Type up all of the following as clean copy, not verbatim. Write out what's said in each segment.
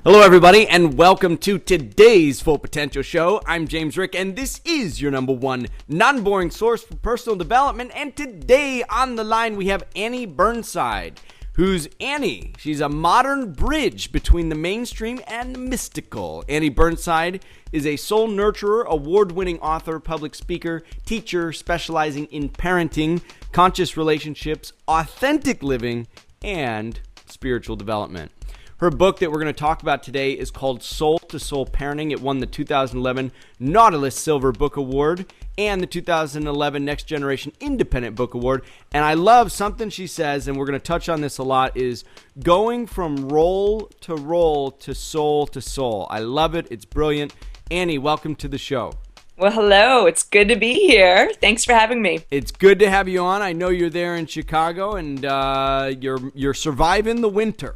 Hello, everybody, and welcome to today's Full Potential Show. I'm James Rick, and this is your number one non-boring source for personal development. And today on the line, we have Annie Burnside. Who's Annie? She's a modern bridge between the mainstream and the mystical. Annie Burnside is a soul nurturer, award-winning author, public speaker, teacher specializing in parenting, conscious relationships, authentic living, and spiritual development. Her book that we're going to talk about today is called Soul to Soul Parenting. It won the 2011 Nautilus Silver Book Award and the 2011 Next Generation Independent Book Award. And I love something she says, and we're going to touch on this a lot, is going from role to soul to soul. I love it. It's brilliant. Annie, welcome to the show. Well, hello. It's good to be here. Thanks for having me. It's good to have you on. I know you're there in Chicago, and you're surviving the winter.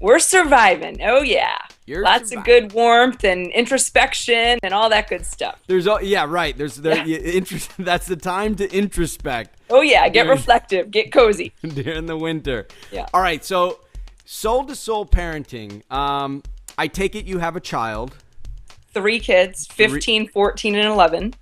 We're surviving. Oh, yeah. Lots of good warmth and introspection and all that good stuff. That's the time to introspect. Oh, yeah. Get reflective. Get cozy. During the winter. Yeah. All right. So, soul to soul parenting. I take it you have a child. 3 kids, 15, 14, and 11.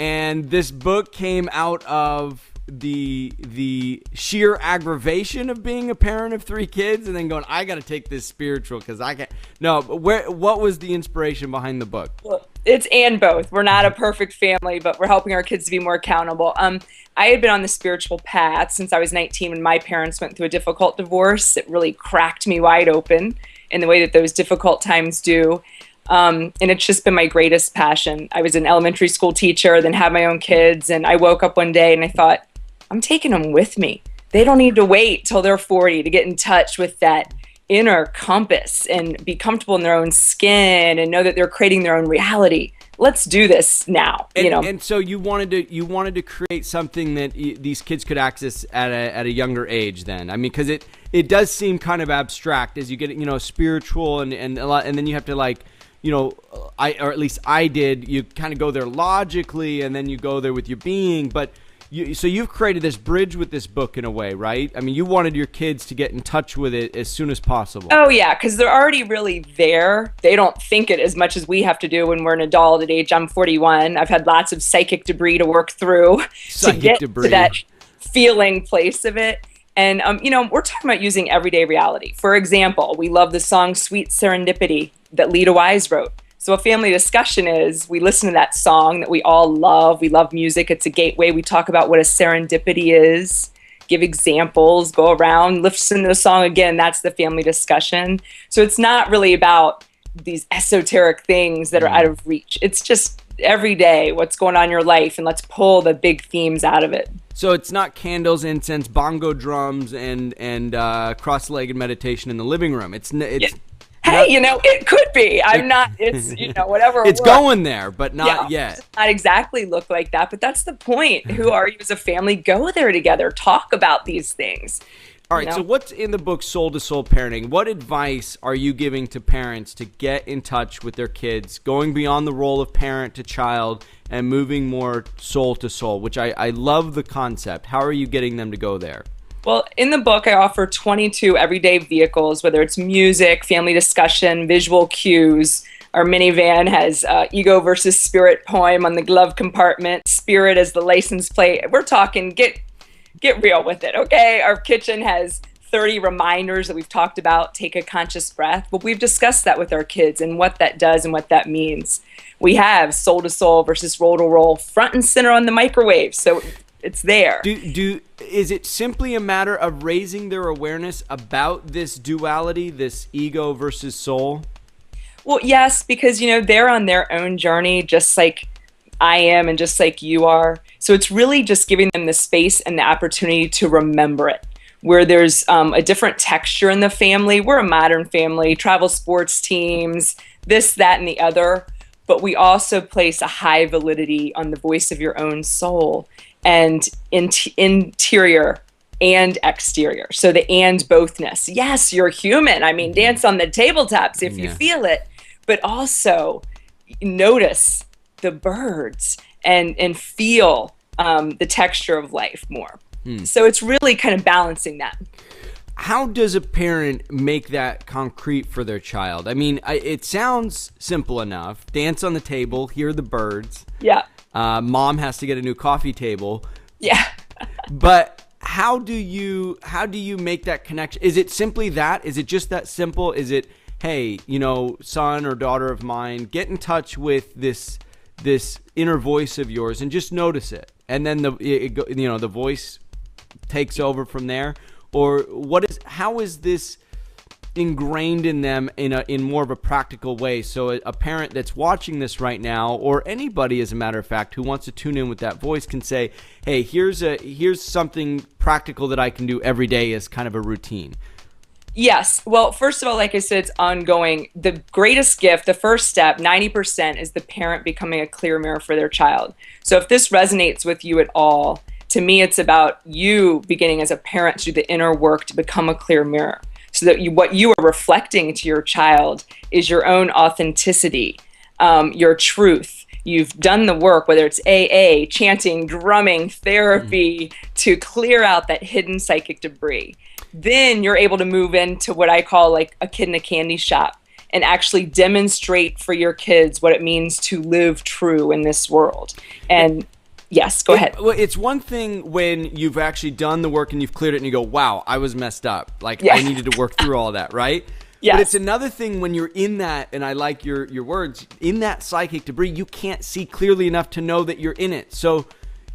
And this book came out of the sheer aggravation of being a parent of 3 kids and then going, I got to take this spiritual because I can't. No, but what was the inspiration behind the book? Well, it's and both. We're not a perfect family, but we're helping our kids to be more accountable. I had been on the spiritual path since I was 19 when my parents went through a difficult divorce. It really cracked me wide open in the way that those difficult times do. And it's just been my greatest passion. I was an elementary school teacher, then had my own kids, and I woke up one day and I thought, I'm taking them with me. They don't need to wait till they're 40 to get in touch with that inner compass and be comfortable in their own skin and know that they're creating their own reality. Let's do this now. And so you wanted to create something that these kids could access at a younger age. Then I mean, because it does seem kind of abstract as you get spiritual and a lot, and then you have to or at least I did. You kind of go there logically, and then you go there with your being, but. So you've created this bridge with this book in a way, right? I mean, you wanted your kids to get in touch with it as soon as possible. Oh, yeah, because they're already really there. They don't think it as much as we have to do when we're an adult at age. I'm 41. I've had lots of psychic debris to work through to get to that feeling place of it. And, we're talking about using everyday reality. For example, we love the song Sweet Serendipity that Lita Wise wrote. So a family discussion is we listen to that song that we all love. We love music. It's a gateway. We talk about what a serendipity is, give examples, go around, listen to the song again. That's the family discussion. So it's not really about these esoteric things that are out of reach. It's just every day what's going on in your life, and let's pull the big themes out of it. So it's not candles, incense, bongo drums, and cross-legged meditation in the living room. Yeah. Hey, it could be. I'm not, it's, whatever. It's going there, but not yet. It does not exactly look like that, but that's the point. Who are you as a family? Go there together. Talk about these things. All right, so what's in the book Soul to Soul Parenting? What advice are you giving to parents to get in touch with their kids, going beyond the role of parent to child and moving more soul to soul, which I love the concept. How are you getting them to go there? Well, in the book, I offer 22 everyday vehicles, whether it's music, family discussion, visual cues. Our minivan has ego versus spirit poem on the glove compartment, spirit as the license plate. We're talking, get real with it, okay? Our kitchen has 30 reminders that we've talked about, take a conscious breath. But we've discussed that with our kids and what that does and what that means. We have soul to soul versus roll to roll front and center on the microwave. So it's there. Is it simply a matter of raising their awareness about this duality, this ego versus soul? Well, yes, because, they're on their own journey, just like I am and just like you are. So it's really just giving them the space and the opportunity to remember it, where there's a different texture in the family. We're a modern family, travel sports teams, this, that, and the other. But we also place a high validity on the voice of your own soul and interior and exterior. So the and bothness. Yes, you're human. I mean, dance on the tabletops if you feel it, but also notice the birds and feel the texture of life more. So it's really kind of balancing that. how does a parent make that concrete for their child? I mean, it sounds simple enough. Dance on the table, hear the birds. Yeah. Mom has to get a new coffee table. Yeah. But how do you make that connection? Is it simply that? Is it just that simple? Is it, hey, son or daughter of mine, get in touch with this inner voice of yours and just notice it, and then the voice takes over from there? Or how is this ingrained in them in more of a practical way? So a parent that's watching this right now, or anybody, as a matter of fact, who wants to tune in with that voice, can say, hey, here's something practical that I can do every day as kind of a routine. Yes. Well, first of all, like I said, it's ongoing. The greatest gift, the first step, 90%, is the parent becoming a clear mirror for their child. So if this resonates with you at all, to me, it's about you beginning as a parent to do the inner work to become a clear mirror, so that what you are reflecting to your child is your own authenticity, your truth. You've done the work, whether it's AA, chanting, drumming, therapy, to clear out that hidden psychic debris. Then you're able to move into what I call like a kid in a candy shop and actually demonstrate for your kids what it means to live true in this world. And yes, go ahead. Well, it's one thing when you've actually done the work and you've cleared it and you go, wow, I was messed up. Like, I needed to work through all that, right? Yes. But it's another thing when you're in that, and I like your words, in that psychic debris, you can't see clearly enough to know that you're in it. So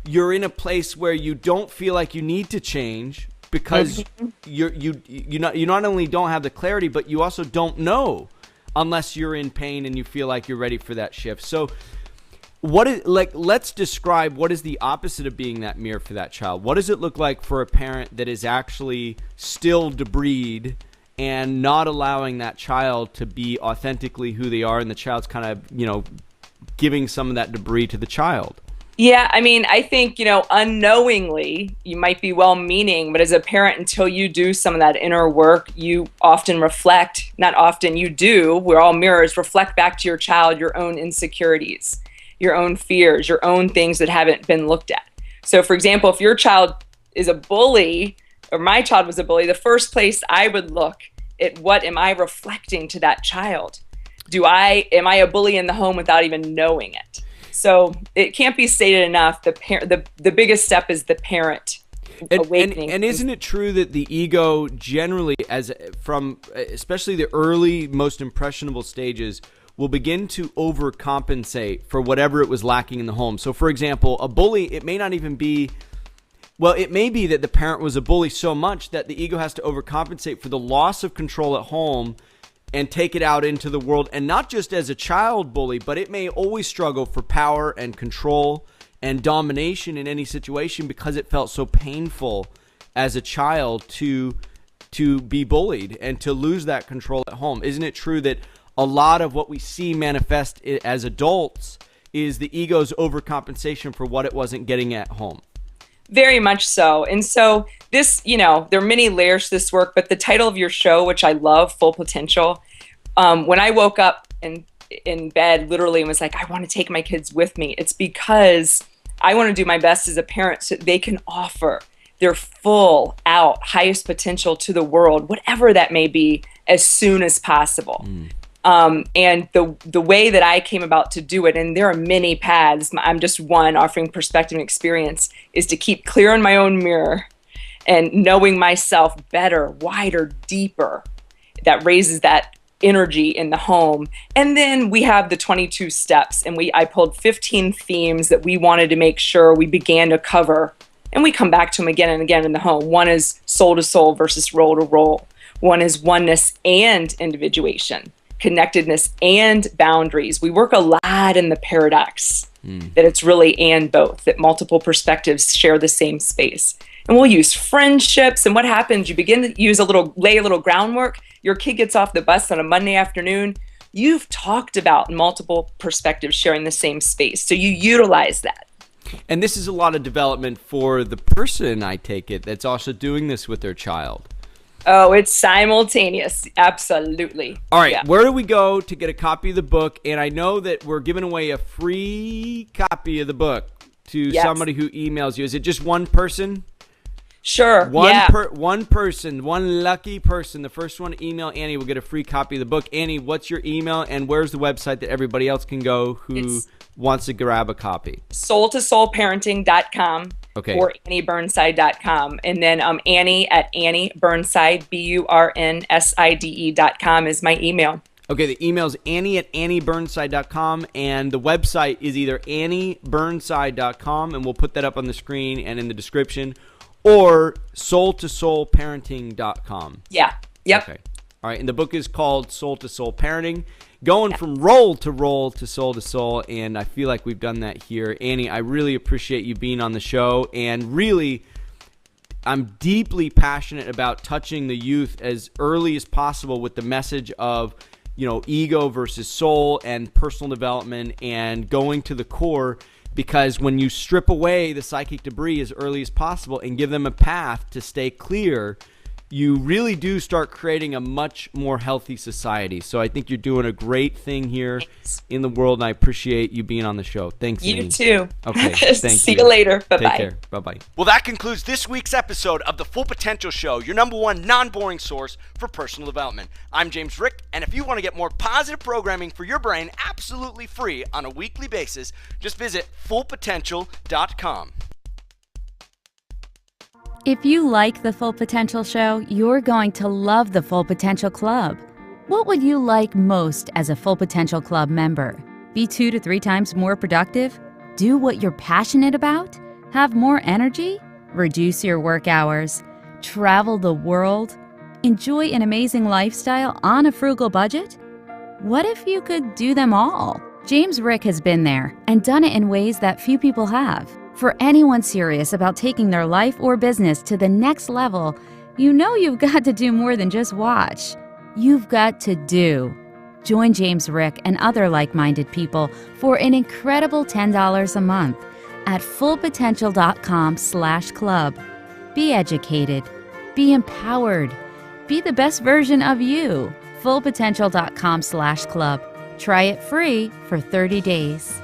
you're in a place where you don't feel like you need to change because you not only don't have the clarity, but you also don't know unless you're in pain and you feel like you're ready for that shift. So let's describe what is the opposite of being that mirror for that child. What does it look like for a parent that is actually still debrised and not allowing that child to be authentically who they are, and the child's kind of, giving some of that debris to the child? Yeah, I mean, I think, unknowingly, you might be well-meaning, but as a parent, until you do some of that inner work, you often reflect, not often, you do, we're all mirrors, reflect back to your child your own insecurities, your own fears, your own things that haven't been looked at. So, for example, if your child is a bully, or my child was a bully, the first place I would look at what am I reflecting to that child? Am I a bully in the home without even knowing it? So it can't be stated enough. The biggest step is the parent awakening. And isn't it true that the ego generally, especially the early, most impressionable stages, will begin to overcompensate for whatever it was lacking in the home? So, for example, a bully, it may not even be. Well, it may be that the parent was a bully so much that the ego has to overcompensate for the loss of control at home and take it out into the world. And not just as a child bully, but it may always struggle for power and control and domination in any situation because it felt so painful as a child to be bullied and to lose that control at home. Isn't it true that a lot of what we see manifest as adults is the ego's overcompensation for what it wasn't getting at home? Very much so. And so this, there are many layers to this work, but the title of your show, which I love, Full Potential, when I woke up in bed literally and was like, I want to take my kids with me, it's because I want to do my best as a parent so they can offer their full out highest potential to the world, whatever that may be, as soon as possible. And the way that I came about to do it, and there are many paths, I'm just one offering perspective and experience, is to keep clear in my own mirror and knowing myself better, wider, deeper. That raises that energy in the home. And then we have the 22 steps, and I pulled 15 themes that we wanted to make sure we began to cover. And we come back to them again and again in the home. One is soul to soul versus role to role. One is oneness and individuation, connectedness and boundaries. We work a lot in the paradox, that it's really and both, that multiple perspectives share the same space. And we'll use friendships. And what happens, you begin to lay a little groundwork. Your kid gets off the bus on a Monday afternoon. You've talked about multiple perspectives sharing the same space. So you utilize that. And this is a lot of development for the person, I take it, that's also doing this with their child. Oh, it's simultaneous. Absolutely. All right. Yeah. Where do we go to get a copy of the book? And I know that we're giving away a free copy of the book to somebody who emails you. Is it just one person? Sure. One person, one lucky person, the first one to email Annie will get a free copy of the book. Annie, what's your email and where's the website that everybody else can go who wants to grab a copy? soultosoulparenting.com or AnnieBurnside.com. And then Annie at AnnieBurnside, BURNSIDE.com is my email. Okay, the email is Annie at AnnieBurnside.com, and the website is either AnnieBurnside.com, and we'll put that up on the screen and in the description, or soultosoulparenting.com. Yeah. Yep. Okay. All right, and the book is called Soul to Soul Parenting, going from roll to soul, and I feel like we've done that here. Annie, I really appreciate you being on the show, and really, I'm deeply passionate about touching the youth as early as possible with the message of, ego versus soul and personal development and going to the core, because when you strip away the psychic debris as early as possible and give them a path to stay clear, you really do start creating a much more healthy society. So I think you're doing a great thing here in the world, and I appreciate you being on the show. Thanks, Annie. You too. Okay, thank you. See you later. Bye-bye. Take care. Bye-bye. Well, that concludes this week's episode of The Full Potential Show, your number one non-boring source for personal development. I'm James Rick, and if you want to get more positive programming for your brain absolutely free on a weekly basis, just visit fullpotential.com. If you like The Full Potential Show, you're going to love the Full Potential Club. What would you like most as a Full Potential Club member? Be 2 to 3 times more productive? Do what you're passionate about? Have more energy? Reduce your work hours? Travel the world? Enjoy an amazing lifestyle on a frugal budget? What if you could do them all? James Rick has been there and done it in ways that few people have. For anyone serious about taking their life or business to the next level, you've got to do more than just watch. You've got to do. Join James Rick and other like-minded people for an incredible $10 a month at fullpotential.com/club. Be educated. Be empowered. Be the best version of you. fullpotential.com/club. Try it free for 30 days.